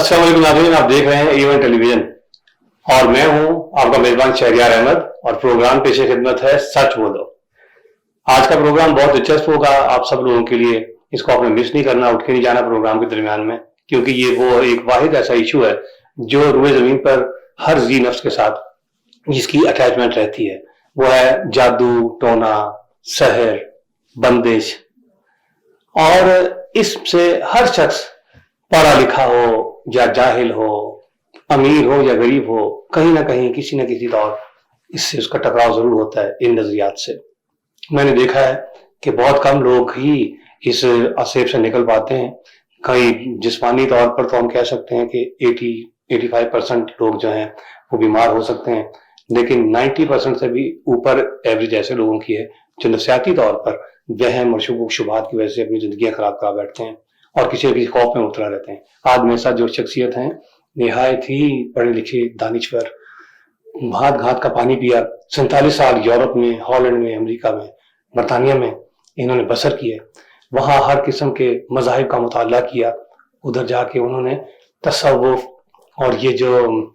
अस्सलाम वालेकुम नाज़रीन, आप देख रहे हैं A1 टेलीविजन और मैं हूं आपका मेजबान शहरियार अहमद और प्रोग्राम पेश खिदमत है सच बोलो। आज का प्रोग्राम बहुत दिलचस्प होगा आप सब लोगों के लिए, इसको आपने मिस नहीं करना, उठ के नहीं जाना प्रोग्राम के दरमियान में, क्योंकि ये वो एक वाहिद ऐसा इशू है जो रूए जमीन पर हर जी नफ्स के साथ जिसकी अटैचमेंट रहती है, वो है जादू, टोना, सहर, बंदिश। और इससे हर शख्स पढ़ा लिखा हो या जाहिल हो, अमीर हो या गरीब हो, कहीं ना कहीं किसी न किसी तौर इससे उसका टकराव जरूर होता है इन नजरियात से। मैंने देखा है कि बहुत कम लोग ही इस असेब से निकल पाते हैं। कहीं जिस्मानी तौर पर तो हम कह सकते हैं कि 80-85% लोग जो हैं वो बीमार हो सकते हैं, लेकिन 90% से भी ऊपर एवरेज ऐसे लोगों की है जो नफसियाती तौर पर वहम और शुबुक शुबहात की वजह से अपनी जिंदगी खराब करा बैठते हैं और किसी न किसी खौफ में मुबतला रहते हैं। आज मेरे साथ जो शख्सियत हैं, निहायत ही पढ़े लिखे दानिश्वर, भात घात का पानी पिया, 47 साल यूरोप में, हॉलैंड में, अमेरिका में, बरतानिया में इन्होंने बसर किए। वहाँ हर किस्म के मज़ाहिब का मुताला किया। उधर जाके उन्होंने तसव्वुफ और ये जो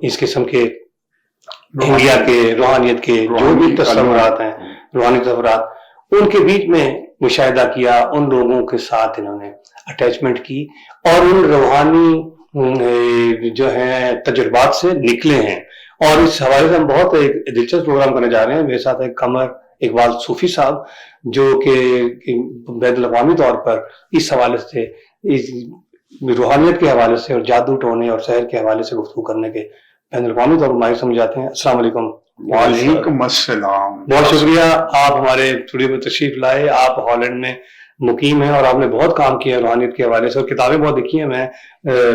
इस किस्म के इंडिया के रूहानियत के जो भी तस्वुरात हैं, रूहानी तस्वुरात, उनके बीच में मुशाहिदा किया। उन लोगों के साथ इन्होंने अटैचमेंट की और उन रूहानी जो है तजुर्बात से निकले हैं। और इस हवाले से हम बहुत एक दिलचस्प प्रोग्राम करने जा रहे हैं। मेरे साथ है कमर इकबाल सूफी साहब, जो कि बैनुल-अक़वामी तौर पर इस हवाले से, इस रूहानियत के हवाले से और जादू टोने और शहर के हवाले से गुफ्तगू करने के बैनुल-अक़वामी तौर पर माहिर समझ जाते हैं। अस्सलाम वालेकुम। वालेकुम अस्सलाम। बहुत शुक्रिया, आप हमारे स्टूडियो में तशरीफ लाए। आप हॉलैंड में मुकीम हैं और आपने बहुत काम किया रूहानियत के हवाले से और किताबें बहुत लिखी हैं। मैं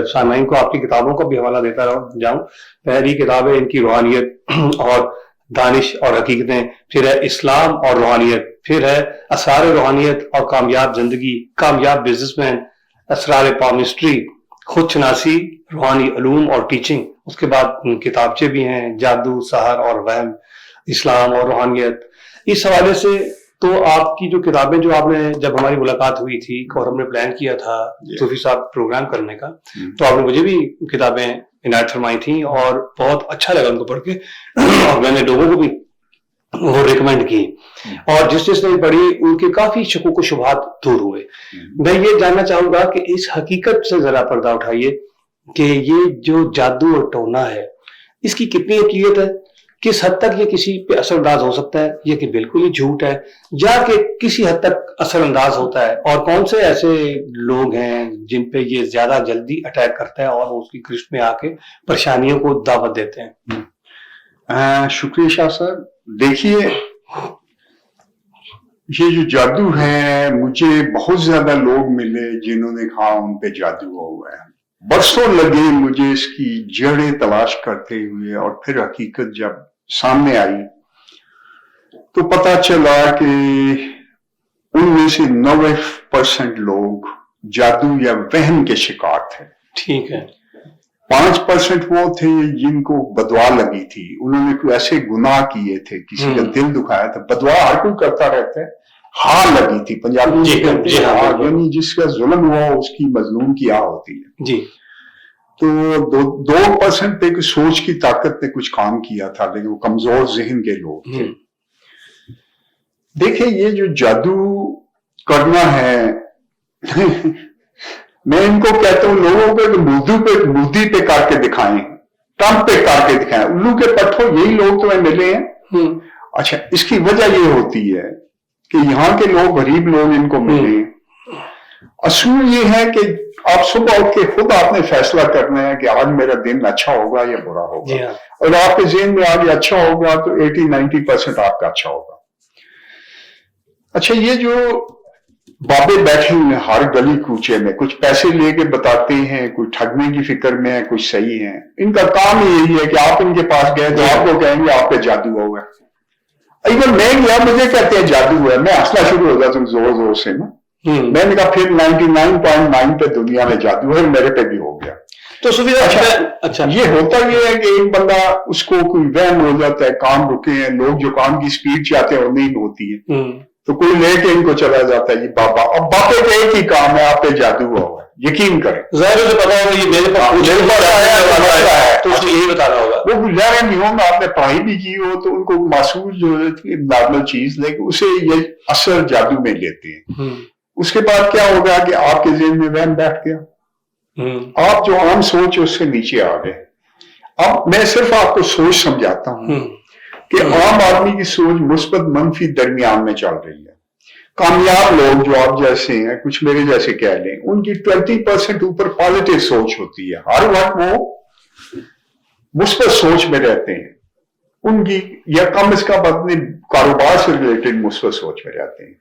सामाईन को आपकी किताबों का भी हवाला देता जाऊं। पहली किताब है इनकी रूहानियत और दानिश और हकीकतें, फिर है इस्लाम और रूहानियत, फिर है असरार रूहानियत और कामयाब जिंदगी, कामयाब बिजनेसमैन, असरार पामिस्ट्री, खुदशनासी, रूहानी उलूम और टीचिंग। उसके बाद किताबचे भी हैं, जादू, सहर और वहम, इस्लाम और रूहानियत। इस हवाले से तो आपकी जो किताबें, जो आपने जब हमारी मुलाकात हुई थी और हमने प्लान किया था सूफी साहब प्रोग्राम करने का, तो आपने मुझे भी किताबें इनायत फरमाई थी और बहुत अच्छा लगा उनको पढ़ के और मैंने लोगों को भी वो रिकमेंड की और जिसने पढ़ी उनके काफी शकूक व शुबहात दूर हुए। मैं ये जानना चाहूंगा कि इस हकीकत से जरा पर्दा उठाइए कि ये जो जादू और टोना है, इसकी कितनी हकीकत है, किस हद तक ये किसी पे असरअंदाज हो सकता है, ये कि बिल्कुल ही झूठ है, या कि किसी हद तक असरअंदाज होता है, और कौन से ऐसे लोग हैं जिन पे ये ज्यादा जल्दी अटैक करता है और वो उसकी गिरफ्त में आके परेशानियों को दावत देते हैं। शुक्रिया शाह साहब। देखिए, ये जो जादू है, मुझे बहुत ज्यादा लोग मिले जिन्होंने कहा उन पे जादू हुआ है। बरसों लगे मुझे इसकी जड़ें तलाश करते हुए, और फिर हकीकत जब सामने आई तो पता चला कि उनमें से 90% लोग जादू या वहम के शिकार थे। ठीक है। 5% वो थे जिनको बदवा लगी थी, उन्होंने कोई ऐसे गुनाह किए थे, किसी का दिल दुखाया था। बदवा हर कोई करता रहता है। हार लगी थी, पंजाबी में कहते हैं हार, यानी जिसका जुल्म हुआ उसकी मजलूम की हार होती है जी। तो 2% पे सोच की ताकत ने कुछ काम किया था, लेकिन वो कमजोर जहन के लोग थे। देखिए, ये जो जादू करना है मैं इनको कहता हूँ लोगों को मुद्दी पे करके दिखाएं, ट्रंप पे करके दिखाएं। उल्लू के पट्टों यही लोग तुम्हें मिले हैं। अच्छा, इसकी वजह ये होती है कि यहाँ के लोग, गरीब लोग इनको मिले। असूल ये है कि आप सुबह उठ के खुद आपने फैसला करना है कि आज मेरा दिन अच्छा होगा या बुरा होगा, और आपके ज़हन में आगे अच्छा होगा तो 80-90% आपका अच्छा होगा। अच्छा, ये जो बाबे बैठे हुए हर गली कूचे में, कुछ पैसे लेके बताते हैं, कुछ ठगने की फिक्र में है, कुछ सही है, इनका काम यही है कि आप इनके पास गए तो आपको कहेंगे आप पे जादू होगा। इवन मैं गया, मुझे कहते हैं जादू है, मैं हंसना शुरू हो जाता हूँ जोर जोर से ना। मैंने कहा फिर 99.9 पे दुनिया में जादू है, मेरे पे भी हो गया। तो अच्छा, ये होता ये है कि एक बंदा, उसको कोई वहम हो जाता है, काम रुके हैं, लोग जो काम की स्पीड चाहते हैं वो नहीं होती है, तो कोई लेके इनको चला जाता है, ये बाबा। अब बाबे का एक ही काम है, आप पे जादू हुआ है, यकीन करें। ज़ाहिर से पता होगा ये मेरे पास है तो उसको यही बताना होगा। वो गुजारे नहीं होंगे, आपने पढ़ाई भी की हो तो उनको मासूम जो है नॉर्मल चीज, लेकिन उसे ये असर जादू में लेते हैं। उसके बाद क्या होगा कि आपके ज़हन में वहम बैठ गया, आप जो आम सोच है उससे नीचे आ गए। अब मैं सिर्फ आपको सोच समझाता हूं कि आम आदमी की सोच मुस्बत मंफी दरमियान में चल रही है। कामयाब लोग जो आप जैसे हैं, कुछ मेरे जैसे कह लें, उनकी 20% ऊपर पॉजिटिव सोच होती है, हर वक्त वो मुस्बत सोच में रहते हैं उनकी, या कम से कम अपने कारोबार से रिलेटेड मुस्बत सोच में रहते हैं।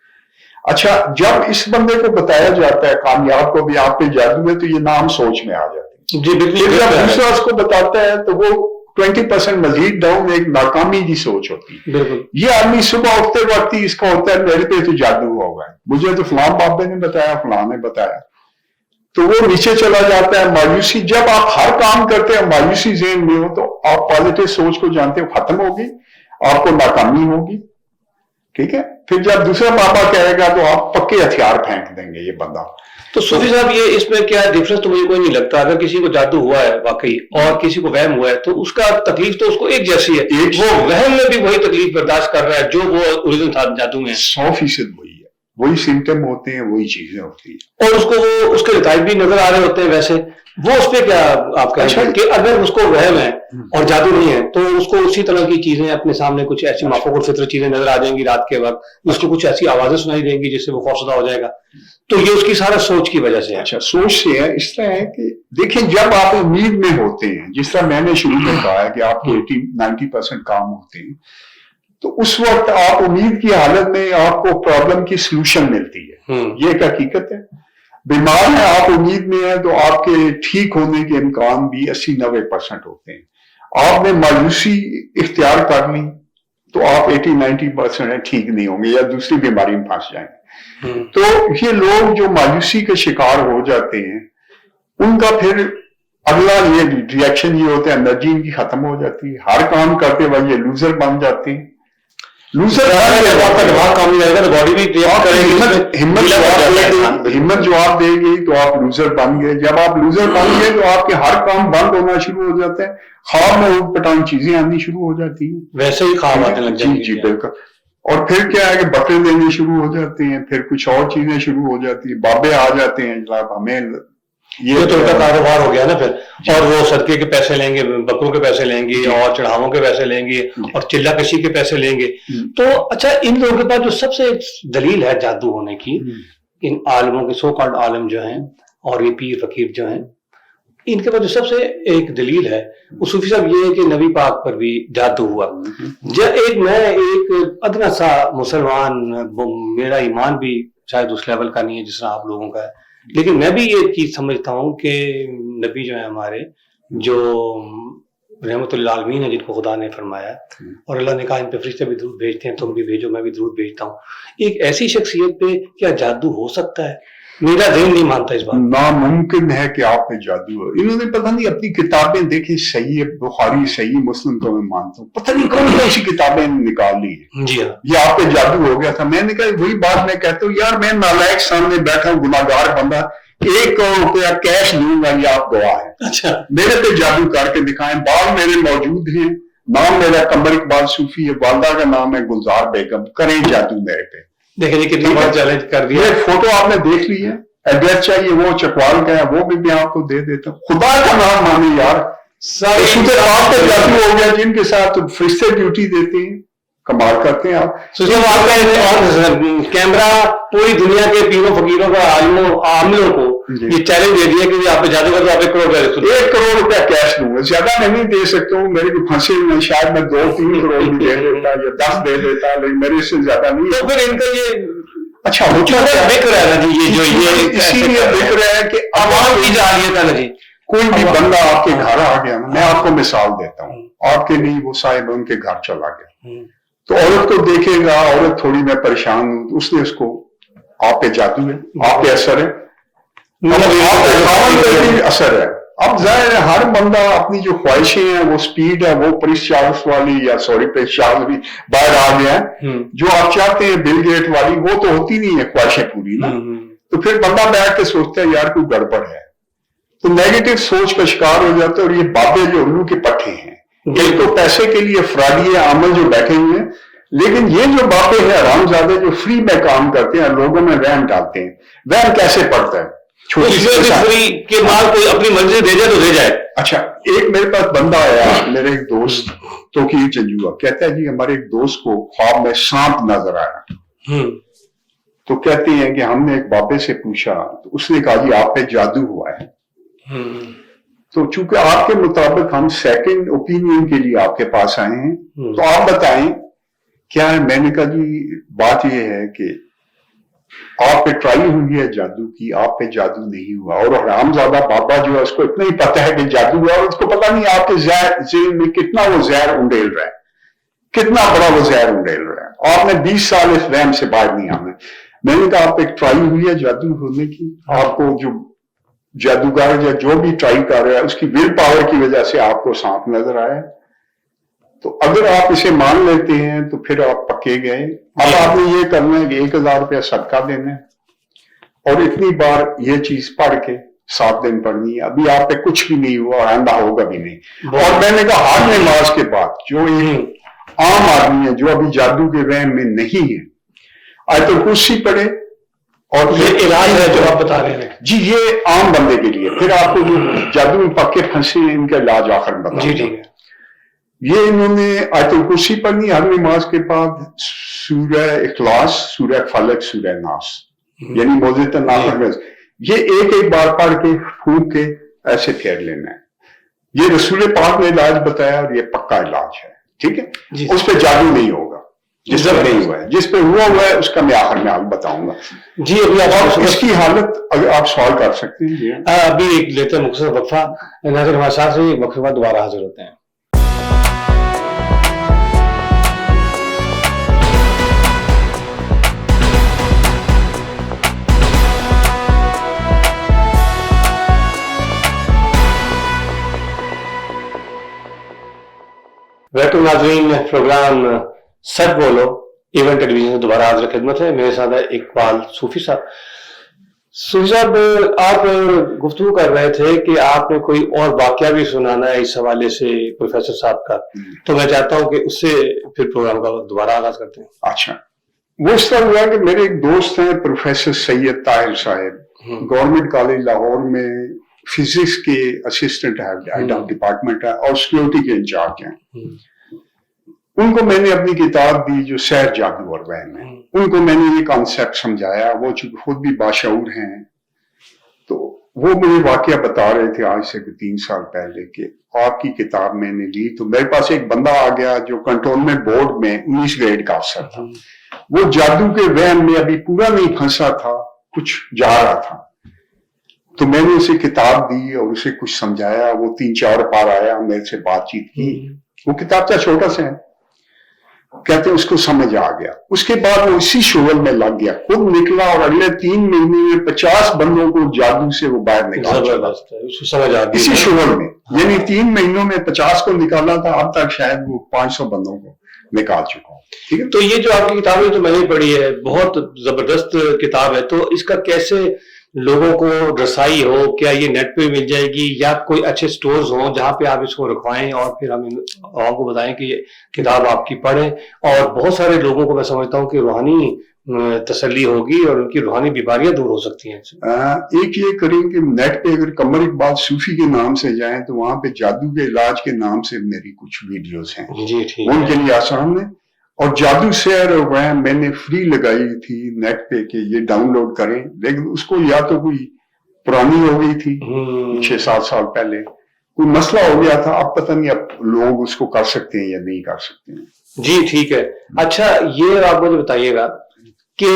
अच्छा, जब इस बंदे को बताया जाता है कामयाब को भी आप पे जादू है, तो ये नाम सोच में आ जाते हैं। जी बिल्कुल। जब दूसरा उसको बताता है तो वो 20% मजीद डाउन, एक नाकामी की सोच होती है। बिल्कुल। ये आदमी सुबह उठते वक्त ही इसका होता है मेरे पे तो जादू होगा, मुझे तो फलां बाबे ने बताया, फलां ने बताया, तो वो नीचे चला जाता है। मायूसी, जब आप हर काम करते हैं मायूसी ज़हन में हो तो आप पॉजिटिव सोच को जानते हो खत्म होगी, आपको नाकामी होगी, ठीक है। फिर जब दूसरा बाबा कहेगा तो आप पक्के हथियार फेंक देंगे ये बंदा। तो सूफी साहब ये इसमें क्या डिफरेंस तो मुझे कोई नहीं लगता। अगर किसी को जादू हुआ है वाकई और किसी को वहम हुआ है तो उसका तकलीफ तो उसको एक जैसी है, वो वहम में भी वही तकलीफ बर्दाश्त कर रहा है जो वो ओरिजिनल था जादू में। 100% वही है, वही सिम्टम होते हैं, वही चीजें होती है, और उसको वो उसके नतीजे भी नजर आ रहे होते हैं। वैसे वो उस पर क्या आप कह रहे हैं कि अगर उसको वहम है और जादू नहीं है तो उसको उसी तरह की चीजें अपने सामने कुछ ऐसी माफूक और फितर चीजें नजर आ जाएंगी रात के वक्त, उसको कुछ ऐसी आवाजें सुनाई देंगी जिससे वो खौफजदा हो जाएगा। तो ये उसकी सारा सोच की वजह से है। अच्छा, सोच से है। इस तरह है कि देखिए, जब आप उम्मीद में होते हैं, जिस तरह मैंने शुरू में कहा है कि आपके 80-90% काम होते हैं, तो उस वक्त आप उम्मीद की हालत में आपको प्रॉब्लम की सलूशन मिलती है। ये एक हकीकत है। बीमार है, आप उम्मीद में है, तो आपके ठीक होने के इम्कान भी 80-90% होते हैं। आपने मायूसी इख्तियार कर ली तो आप 80-90% ठीक नहीं होंगे या दूसरी बीमारी में फंस जाएंगे। तो ये लोग जो मायूसी के शिकार हो जाते हैं, उनका फिर अगला ये रिएक्शन ये होता है, एनर्जी इनकी खत्म हो जाती है, हर काम करते हुए ये लूजर बन जाते हैं। लूजर आपका दिमाग काम नहीं करेगा तो बॉडी भी हिम्मत जवाब देगी तो आप लूजर बन गए। जब आप लूजर बन गए तो आपके हर काम बंद होना शुरू हो जाता है, ख्वाब में उठ पटांग चीजें आनी शुरू हो जाती हैं, वैसे ही ख्वाब आने लग जाएंगे। जी बिल्कुल। और फिर क्या है कि बकरे देने शुरू हो जाते हैं, फिर कुछ और चीजें शुरू हो जाती है, बाबे आ जाते हैं, जनाब हमें ये तो उनका कारोबार हो गया ना फिर। और वो सदके के पैसे लेंगे, बकरों के पैसे लेंगे और चढ़ावों के पैसे लेंगे और चिल्ला कशी के पैसे लेंगे। तो अच्छा, इन लोगों के पास जो सबसे दलील है जादू होने की, इन आलमों के सो कॉल्ड आलम जो हैं और ये पीर फकीर जो हैं, इनके पास जो सबसे एक दलील है वो सूफी साहब ये है कि नबी पाक पर भी जादू हुआ। मैं एक अदना सा मुसलमान, मेरा ईमान भी शायद उस लेवल का नहीं है जिस तरह आप लोगों का है, लेकिन मैं भी ये चीज समझता हूँ कि नबी जो है हमारे, जो रहमतुल आलमीन है, जिनको खुदा ने फरमाया और अल्लाह ने कहा इन पे फरिश्ते भी दरूद भेजते हैं, तुम भी भेजो, मैं भी दरूद भेजता हूँ, एक ऐसी शख्सियत पे क्या जादू हो सकता है? मेरा ज़हन नहीं मानता इस बात। नामुमकिन है कि आप पे जादू हो। इन्होंने पता नहीं अपनी किताबें देखी, सही है बुखारी, सही मुस्लिम तो मैं मानता हूँ, पता नहीं कौन कौन सी किताबें निकाल ली है। जी हाँ, ये आप पे जादू हो गया था। मैंने कहा वही बात मैं कहता हूँ, यार मैं नालायक सामने बैठा हूँ, गुनाहगार बंदा, 1 करोड़ रुपया कैश लूंगा, ये आप गवाह है। अच्छा, मेरे पे जादू करके दिखाएं। बाल मेरे मौजूद हैं, नाम मेरा कमर इकबाल सूफी है, वालदा का नाम है गुलजार बेगम, करें जादू मेरे पे। देखिए कितनी बड़ा चैलेंज कर दिया। ये फोटो आपने देख ली है, एड्रेस चाहिए वो चकवाल का है, वो भी मैं आपको दे देता हूँ। खुदा का नाम माने यार, सारे आप पे जादू हो गया, जिनके साथ फरिश्ते ड्यूटी देते हैं, कमाल करते हैं आप। कैमरा पूरी दुनिया के पीरों फकीरों का आमलों को ये चैलेंज दे दिया कि आप जादू कर, तो आप 1 करोड़ रुपया कैश दूंगा, ज्यादा नहीं दे सकता हूँ, मेरे को फंसे में शायद मैं 2-3 करोड़ भी दे देता या 10 दे देता, लेकिन मेरे से ज्यादा नहीं। तो फिर इनका ये अच्छा बिक रहा है ना जी, ये जो ये इसीलिए बिक रहा है कि आवाम की जालियत है ना जी। कोई भी बंदा आपके घर आ गया, मैं आपको मिसाल देता हूँ, आपके नहीं वो साहिब उनके घर चला गया, तो औरत को देखेगा, औरत थोड़ी मैं परेशान हूँ, उसने उसको आप पे जादू है, आप पे असर है, असर है। अब जाहिर है हर बंदा अपनी जो ख्वाहिशें हैं, वो स्पीड है, वो प्रिंस चार्ल्स वाली या प्रिंस चार्ल्स भी बाहर आ गया है, जो आप चाहते हैं बिल गेट वाली, वो तो होती नहीं है ख्वाहिशें पूरी ना। तो फिर बंदा बैठ के सोचता है यार कोई गड़बड़ है, तो नेगेटिव सोच का शिकार हो जाता है। और ये बाबे जो उल्लू के पट्टे हैं, एक तो पैसे के लिए फ्रॉडी आमल जो बैठे हुए हैं, लेकिन ये जो बाबे हैं हरामजादे जो फ्री में काम करते हैं, लोगों में वहम डालते हैं। वहम कैसे पड़ता है? फ्री के माल कोई अपनी मर्जी दे जाए तो दे जाए। अच्छा, एक मेरे पास बंदा आया, मेरे एक दोस्त तोकीर चंजूआ, कहता है जी हमारे एक दोस्त को ख्वाब में सांप नजर आया। तो कहते हैं कि हमने एक बाबे से पूछा, तो उसने कहा जी आप पे जादू हुआ है। तो चूंकि आपके मुताबिक हम सेकंड ओपिनियन के लिए आपके पास आए हैं, तो आप बताएं क्या है। मैंने कहा जी बात यह है कि आप पे ट्राई हुई है जादू की, आप पे जादू नहीं हुआ। और हरामजादा बाबा जो है उसको इतना ही पता है कि जादू हुआ, और उसको पता नहीं आपके ज़हन में कितना वो जहर उंडेल रहा है, कितना बड़ा वो जहर उंडेल रहा है। आपने 20 साल इस वहम से बाहर नहीं आना। मैंने कहा आप एक ट्राई हुई है जादू होने की, आपको जो जादूगर या जो भी ट्राई कर रहा है उसकी विल पावर की वजह से आपको सांप नजर आया। तो अगर आप इसे मान लेते हैं तो फिर आप पक्के गए। अब आपने ये करना है कि 1000 रुपया सदका देना है, और इतनी बार ये चीज पढ़ के 7 दिन पढ़नी है। अभी आप पे कुछ भी नहीं हुआ और आंदा होगा भी नहीं। और मैंने कहा हर नमाज के बाद जो ये आम आदमी है जो अभी जादू के वहम में नहीं है, आयतुल कुर्सी पढ़े। और ये इलाज है जो आप बता रहे हैं जी, ये आम बंदे के लिए। फिर आपको जो जादू में पक्के फंसे हैं इनका इलाज आखिर में बताऊंगा। जी ठीक है। ये इन्होंने आयतुल कुर्सी पढ़नी हर नमाज के बाद, सूरह इखलास, सूरह फलक, सूरह नास, यानी मोज़ित नाफर में ये एक एक बार पढ़ के फूंक के ऐसे फेर लेना है। ये रसूल पाक ने इलाज बताया और ये पक्का इलाज है, ठीक है। उस पर जादू नहीं होगा जिस पर नहीं हुआ है, जिस पे हुआ है उसका मैं आखिर में आपको बताऊंगा। जी अभी आप इसकी हालत अगर आप सॉल्व कर सकते हैं। अभी एक लेते हैं मुख्तसर वक्फा, नाज़रीन हमारे साथ से वक्फे बाद दोबारा हाजिर होते हैं। वेलकम नाज़रीन, प्रोग्राम सच बोलो इवेंट टेलीविजन दोबारा हाजिर खिदमत है। मेरे साथ है इकबाल सूफी साहब। सूफी साहब, आप गुफ्तगू कर रहे थे कि आपने कोई और वाकया भी सुनाना है इस हवाले से प्रोफेसर साहब का, तो मैं चाहता हूं कि उससे फिर प्रोग्राम का दोबारा आगाज करते हैं। अच्छा, वो इस तरह हुआ कि मेरे एक दोस्त हैं प्रोफेसर सैयद ताहिर साहब, गवर्नमेंट कॉलेज लाहौर में फिजिक्स के असिस्टेंट हेड ऑफ डिपार्टमेंट है और सिक्योरिटी के इंचार्ज हैं। उनको मैंने अपनी किताब दी जो सैर जादू और वहम है, उनको मैंने ये कॉन्सेप्ट समझाया। वो चूंकि खुद भी बाशऊर हैं, तो वो मुझे वाकया बता रहे थे आज से 3 साल पहले कि आपकी किताब मैंने ली तो मेरे पास एक बंदा आ गया जो कंटोनमेंट बोर्ड में 19 ग्रेड का अफसर था। वो जादू के वहम में अभी पूरा नहीं फंसा था, कुछ जा रहा था। तो मैंने उसे किताब दी और उसे कुछ समझाया। वो 3-4 बार आया, मेरे से बातचीत की। वो किताब छोटा सा है, कहते हैं उसको समझ आ गया। उसके बाद वो इसी शोगल में लग गया, खुद निकला और अगले 3 महीने में 50 बंदों को जादू से वो बाहर निकाल चुका, उसको समझ आ गया इसी शोगल में। यानी 3 महीनों में 50 को निकाला था, अब तक शायद वो 500 बंदों को निकाल चुका। ठीक है। तो ये जो आपकी किताब है जो मैंने पढ़ी है, बहुत जबरदस्त किताब है, तो इसका कैसे लोगों को रसाई हो? क्या ये नेट पे मिल जाएगी या कोई अच्छे स्टोर्स हो जहां पे आप इसको रखवाएं और फिर हम आपको बताएं कि ये किताब आपकी पढ़ें? और बहुत सारे लोगों को मैं समझता हूं कि रूहानी तसल्ली होगी और उनकी रूहानी बीमारियां दूर हो सकती हैं। एक ये करें कि नेट पे अगर कमर इकबाल सूफी के नाम से जाएं तो वहां पे जादू के इलाज के नाम से मेरी कुछ वीडियोस हैं, जी ठीक, उनके लिए आसान है। और जादू सैर और वहम मैंने फ्री लगाई थी नेट पे कि ये डाउनलोड करें, लेकिन उसको या तो कोई पुरानी हो गई थी 6-7 साल पहले, कोई मसला हो गया था। अब पता नहीं अब लोग उसको कर सकते हैं या नहीं कर सकते हैं। जी ठीक है। अच्छा, ये आप मुझे बताइएगा कि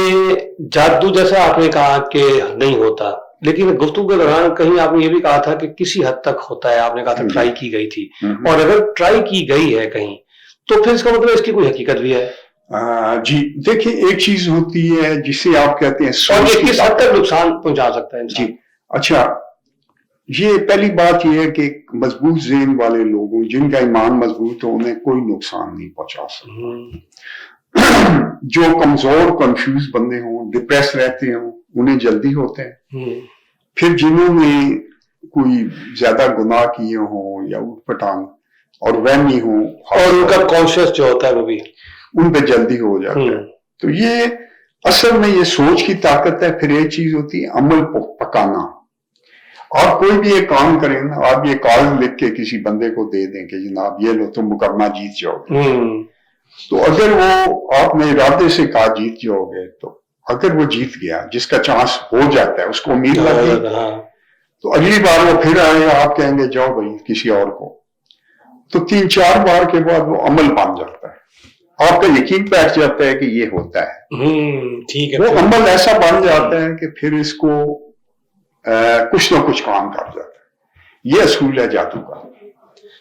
जादू जैसा आपने कहा कि नहीं होता, लेकिन गुफ्तगू के दौरान कहीं आपने ये भी कहा था कि किसी हद तक होता है। आपने कहा था ट्राई की गई थी, और अगर ट्राई की गई है कहीं तो फिर इसका मतलब इसकी कोई हकीकत भी है? जी देखिए, एक चीज होती है जिसे आप कहते हैं और ये किस हद तक नुकसान पहुंचा सकता है इंसान? जी अच्छा, ये पहली बात यह है कि मजबूत ज़हन वाले लोगों जिनका ईमान मजबूत हो उन्हें कोई नुकसान नहीं पहुंचा सकता। जो कमजोर कंफ्यूज बंदे हों, डिप्रेस रहते हों, उन्हें जल्दी होते हैं। फिर जिन्होंने कोई ज्यादा गुनाह किए हों या उठपटांग और वहमी हो और उनका कॉन्शियस जो होता है वो भी उन पे जल्दी हो जाता है। तो ये असल में ये सोच की ताकत है। फिर एक चीज होती है अमल पकाना। आप कोई भी एक काम करें ना, आप ये कागज लिख के किसी बंदे को दे दें कि जनाब ये लो तुम मुकदमा जीत जाओगे, तो अगर वो आपने इरादे से कहा जीत जाओगे, तो अगर वो जीत गया, जिसका चांस हो जाता है, उसको उम्मीद लगी, तो अगली बार वो फिर आएगा, आप कहेंगे जाओ भाई किसी और को, तो 3-4 बार के बाद वो अमल बन जाता है। आपका यकीन बैठ जाता है कि ये होता है। ठीक है। वो अमल ऐसा बन जाता है कि फिर इसको कुछ ना कुछ काम कर जाता है। ये असूल है जादू का।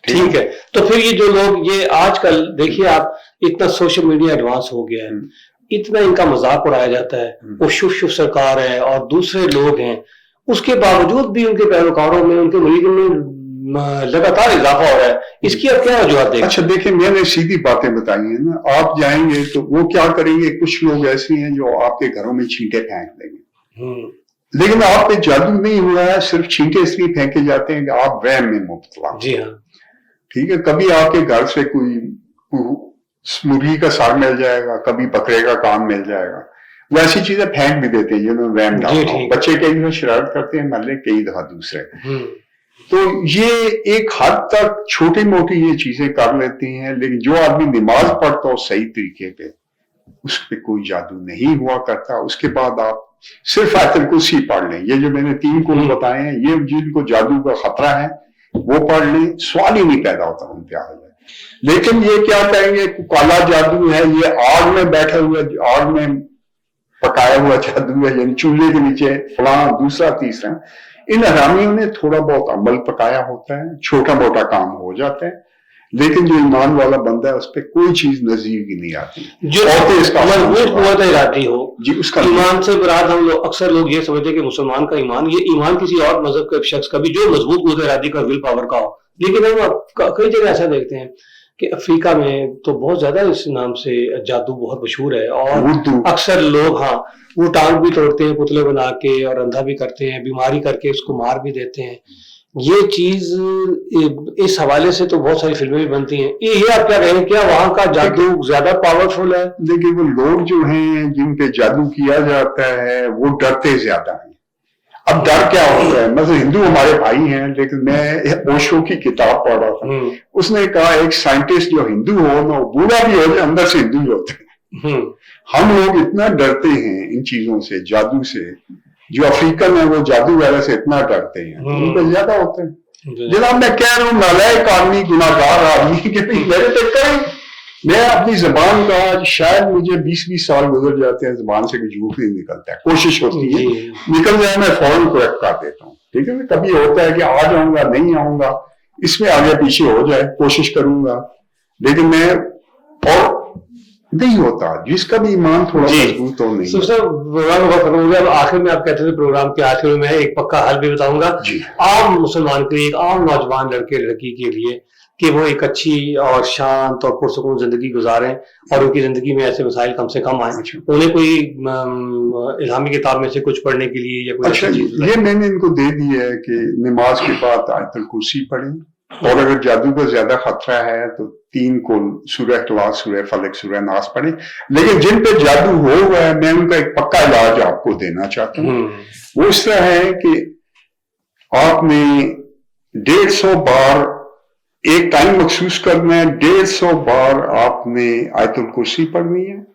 ठीक है। तो फिर ये जो लोग, ये आजकल देखिए आप, इतना सोशल मीडिया एडवांस हो गया है, इतना इनका मजाक उड़ाया जाता है, वो शुभ शुभ सरकार है और दूसरे लोग हैं, उसके बावजूद भी उनके पैरोकारों में, उनके मुरीदों में लगातार इजाफा हो रहा है। इसकी अब क्या वजूहत देखें? अच्छा देखिए, मैंने सीधी बातें बताई है ना। आप जाएंगे तो वो क्या करेंगे, कुछ लोग ऐसे हैं जो आपके घरों में छींटे फेंक देंगे, लेकिन आप पे जादू नहीं हुआ है, सिर्फ छींटे इसलिए फेंके जाते हैं कि आप वहम में मुब्तला। जी हाँ, ठीक है। कभी आपके घर से कोई मुर्गी का साग मिल जाएगा, कभी बकरे का काम मिल जाएगा, वो ऐसी चीजें फेंक भी देते हैं जिन्होंने वहम डाला। बच्चे कई दफा शरारत करते हैं, महल्ले कई दफा दूसरे। तो ये एक हद तक छोटी मोटी ये चीजें कर लेती हैं, लेकिन जो आदमी नमाज पढ़ता हो सही तरीके पे, उस पर कोई जादू नहीं हुआ करता। उसके बाद आप सिर्फ आयतुल कुर्सी पढ़ लें, ये जो मैंने 3 कुल बताए हैं, ये जिनको जादू का खतरा है वो पढ़ लें, सवाल ही नहीं पैदा होता उन पे आ जाए। लेकिन ये क्या कहेंगे, काला जादू है, ये आग में बैठा हुआ, आग में पकाया हुआ जादू है, यानी चूल्हे के नीचे फलां दूसरा तीसरा। इन हरामियों ने थोड़ा बहुत अमल पकाया होता है, छोटा मोटा काम हो जाता है, लेकिन जो ईमान वाला बंदा है उस पर कोई चीज नजदीक की नहीं आती। जो मजबूत इरादी हो जी, उसका ईमान से मुराद हम लोग अक्सर लोग ये समझते हैं कि मुसलमान का ईमान, ये ईमान किसी और मजहब के शख्स का भी जो मजबूत इरादी का, विल पावर का हो। लेकिन हम कई जगह ऐसा देखते हैं कि अफ्रीका में तो बहुत ज्यादा इस नाम से जादू बहुत मशहूर है, और अक्सर लोग वो टांग भी तोड़ते हैं पुतले बना के, और अंधा भी करते हैं, बीमारी करके उसको मार भी देते हैं। ये चीज इस हवाले से तो बहुत सारी फिल्में भी बनती हैं। ये आप क्या कहें, क्या वहां का जादू ज्यादा पावरफुल है? देखिए, वो लोग जो हैं जिन पे जादू किया जाता है वो डरते ज्यादा हैं। अब डर क्या होता है, मतलब हिंदू हमारे भाई हैं, लेकिन मैं ओशो की किताब पढ़ रहा था, उसने कहा एक साइंटिस्ट जो हिंदू हो ना, वो बूढ़ा भी हो जाए, अंदर से हिंदू ही होते हैं। हम लोग इतना डरते हैं इन चीजों से, जादू से। जो अफ्रीकन है वो जादू वाले से इतना डरते हैं, उनको ज्यादा होते हैं। जनाब मैं कह रहा हूँ, नालायक आदमी, गुनाहगार आदमी के मेरे पे करें, मैं अपनी जबान का शायद मुझे 20-20 साल गुजर जाते हैं, जबान से झूठ नहीं निकलता है, कोशिश होती है निकल जाए, मैं फौरन करेक्ट कर देता हूँ। ठीक है, कभी होता है कि आ जाऊंगा, नहीं आऊंगा, इसमें आगे पीछे हो जाए, कोशिश करूंगा, लेकिन मैं और नहीं होता। जिसका भी ईमान थोड़ा मजबूत हो नहीं। आखिर में आप कहते थे प्रोग्राम के आखिर में मैं एक पक्का हल भी बताऊंगा आम मुसलमान के लिए, एक आम नौजवान लड़के लड़की के लिए, कि वो एक अच्छी और शांत और पुरसुकून जिंदगी गुजारें और उनकी जिंदगी में ऐसे मसाइल कम से कम आए। उन्हें कोई इल्हामी किताब में से कुछ पढ़ने के लिए या कोई अच्छा चीज ये मैंने इनको दे दी है कि नमाज के बाद आयतुल कुर्सी पढ़ें, और अगर जादू का ज्यादा खतरा है तो 3 कुल, सूरह इखलास, सूरह फलक, सूरह नास पढ़ें। लेकिन जिन पे जादू हो हुआ है, मैं उनका एक पक्का इलाज आपको देना चाहता हूँ। वो इस तरह है कि आपने 150 बार एक टाइम मखसूस करना है, 150 बार आपने आयतुल कुर्सी पढ़नी है,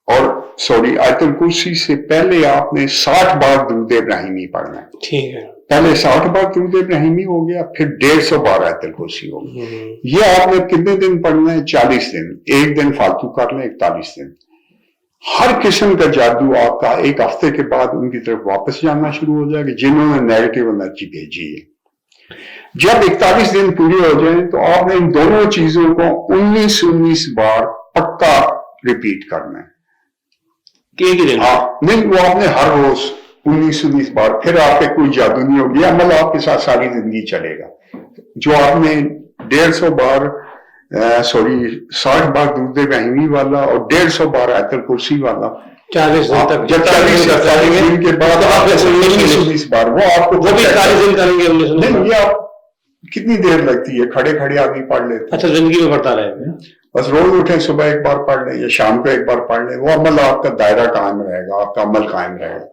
और सॉरी आयतुल कुर्सी से पहले आपने 60 बार दुरूद इब्राहिमी पढ़ना है। ठीक है, पहले 60 बार दुरूद इब्राहिमी हो गया, फिर 150 बार आयतुल कुर्सी हो गया। ये आपने कितने दिन पढ़ना है? 40 दिन। एक दिन फालतू कर लें, 41 दिन। हर किस्म का जादू आपका एक हफ्ते के बाद उनकी तरफ वापस जाना शुरू हो जाएगा जिन्होंने नेगेटिव एनर्जी भेजी है। जब 41 दिन पूरे हो जाए तो आपने इन दोनों चीजों को 19 बार पक्का रिपीट करना है। नहीं, वो आपने हर रोज 19 बार, फिर आप पे कोई जादू नहीं होगी, अमल आपके साथ सारी जिंदगी चलेगा। जो आपने 150 बार सॉरी 60 बार दुरूद इब्राहिमी वाला और 150 बार आयतल कुर्सी वाला 40 दिन तक, 40 दिन के बाद 1920 बार वो आपको, वो भी 40 दिन करेंगे 1920? नहीं, ये आप कितनी देर लगती है, खड़े खड़े आदमी पढ़ लेते। अच्छा, जिंदगी में पढ़ता रहे, बस रोज उठे, सुबह एक बार पढ़ लें या शाम को एक बार पढ़ लें, वो अमल आपका दायरा कायम रहेगा, आपका अमल कायम रहेगा,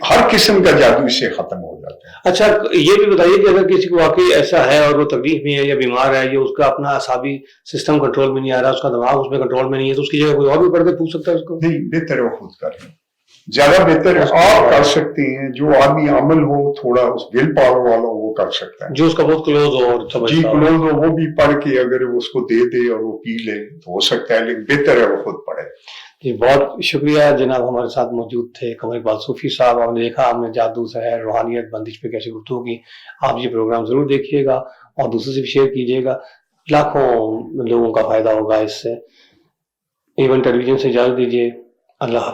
हर किस्म का जादू इससे खत्म हो जाता है। अच्छा, ये भी बताइए कि अगर किसी को वाकई ऐसा है और वो तकलीफ में है या बीमार है, या उसका अपना असाबी सिस्टम कंट्रोल में नहीं आ रहा, उसका दिमाग उसमें कंट्रोल में नहीं है, तो उसकी जगह कोई और भी पढ़ के पूछ सकता है उसको? नहीं, बेहतर है वो खुद करें, ज्यादा बेहतर है। आप कर सकते हैं, जो आदमी अमल हो, थोड़ा उस विल पावर वाला हो, वो कर सकता है, जो उसका बहुत क्लोज हो और जी क्लोज हो, वो भी पढ़ के अगर उसको दे दे और वो पी ले तो हो सकता है, लेकिन बेहतर है वो खुद पढ़े। जी, बहुत शुक्रिया जनाब, हमारे साथ मौजूद थे कमर इकबाल सूफी साहब। हमने देखा, हमने जादू, सहर, रूहानियत, बंदिश पे कैसे गुफ्तगू की। आप ये प्रोग्राम जरूर देखिएगा और दूसरों से भी शेयर कीजिएगा, लाखों लोगों का फायदा होगा इससे। इवन टेलीविजन से इजाजत दीजिए, अल्लाह।